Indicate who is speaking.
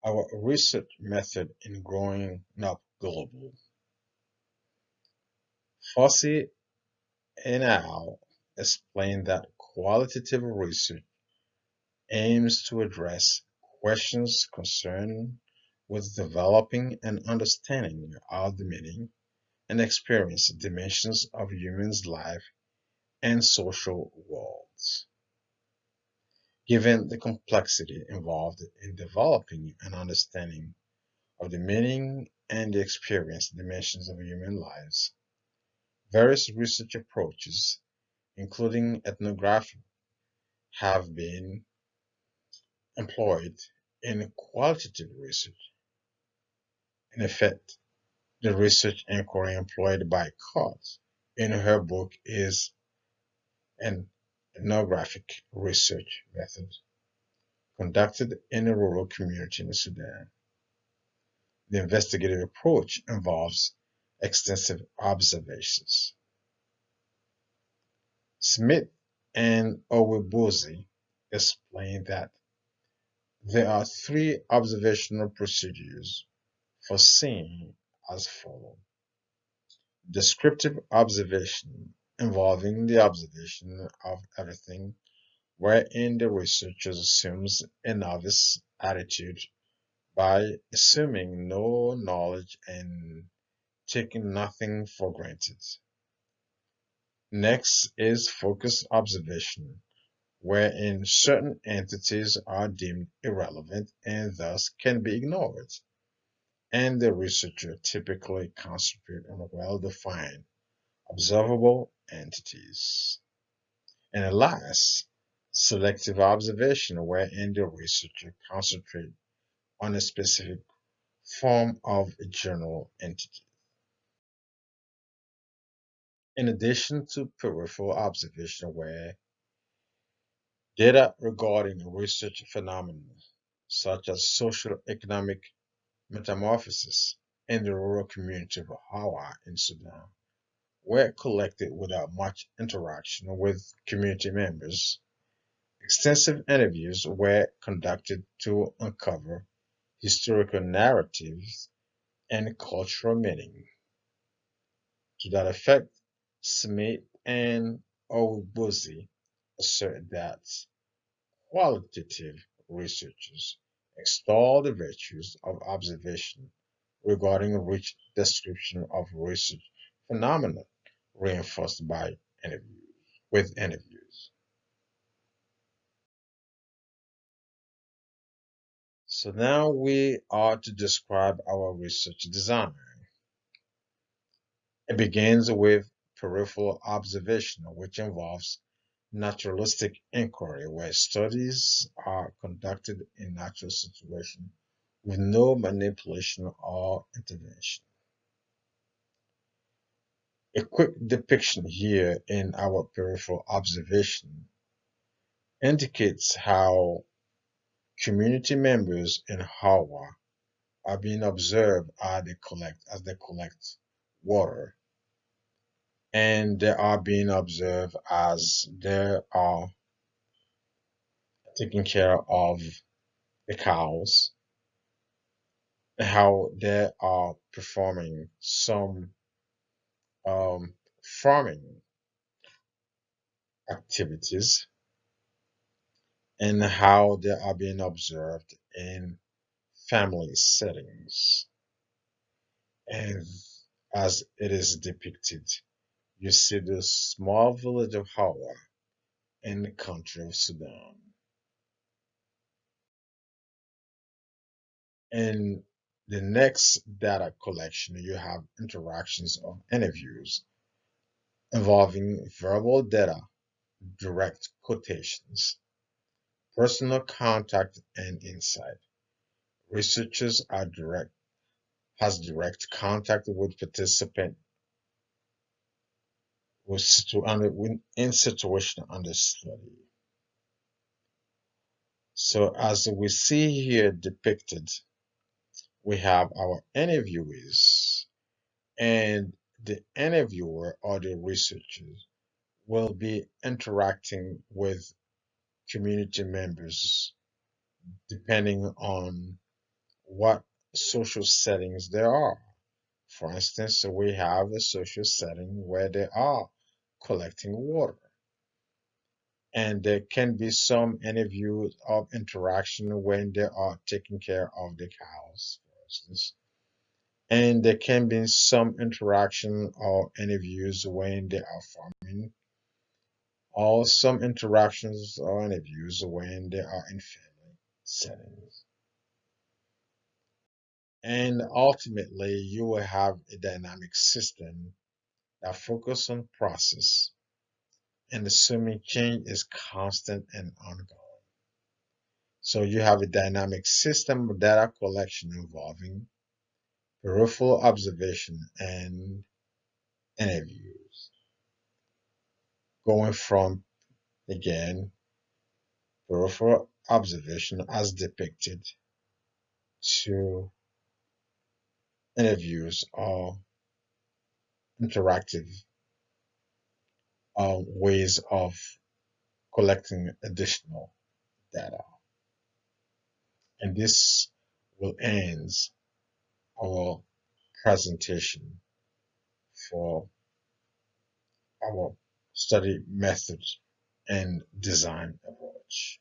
Speaker 1: Our research method in growing up global. Fossey and al. explained that qualitative research aims to address questions concerned with developing and understanding of the meaning and experience dimensions of humans' life and social worlds. Given the complexity involved in developing an understanding of the meaning and the experience dimensions of human lives, various research approaches, including ethnography, have been employed in qualitative research. In effect, the research inquiry employed by Coates in her book is an ethnographic research method conducted in a rural community in Sudan. The investigative approach involves extensive observations. Smith and Owebuzi explain that there are three observational procedures for seeing as follows. Descriptive observation, involving the observation of everything, wherein the researcher assumes a novice attitude by assuming no knowledge and taking nothing for granted. Next is focused observation, wherein certain entities are deemed irrelevant and thus can be ignored, and the researcher typically concentrates on well-defined, observable entities. And last, selective observation, wherein the researcher concentrates on a specific form of a general entity. In addition to peripheral observation, where data regarding research phenomena such as social economic metamorphosis in the rural community of Hawa in Sudan were collected without much interaction with community members. Extensive interviews were conducted to uncover historical narratives and cultural meaning. To that effect, Smith and Obuzi assert that qualitative researchers extol the virtues of observation regarding a rich description of research phenomena reinforced by interviews with interviews. So now we are to describe our research design. It begins with peripheral observation, which involves naturalistic inquiry, where studies are conducted in natural situations with no manipulation or intervention. A quick depiction here in our peripheral observation indicates how community members in Hawa are being observed as they collect water, and they are being observed as they are taking care of the cows, how they are performing some farming activities, and how they are being observed in family settings. And as it is depicted, you see the small village of Hawa in the country of Sudan. In the next data collection, you have interactions of interviews involving verbal data, direct quotations, personal contact, and insight. Researchers are direct has direct contact with participant in situation under study. So as we see here depicted, we have our interviewees, and the interviewer or the researchers will be interacting with community members depending on what social settings there are. For instance, we have a social setting where they are collecting water. And there can be some interviews of interaction when they are taking care of the cows, for instance. And there can be some interaction or interviews when they are farming, or some interactions or interviews when they are in family settings. And ultimately, you will have a dynamic system that focuses on process and assuming change is constant and ongoing. So you have a dynamic system of data collection involving peripheral observation and interviews, going from, again, peripheral observation as depicted to interviews or interactive ways of collecting additional data. And this will end our presentation for our study methods and design approach.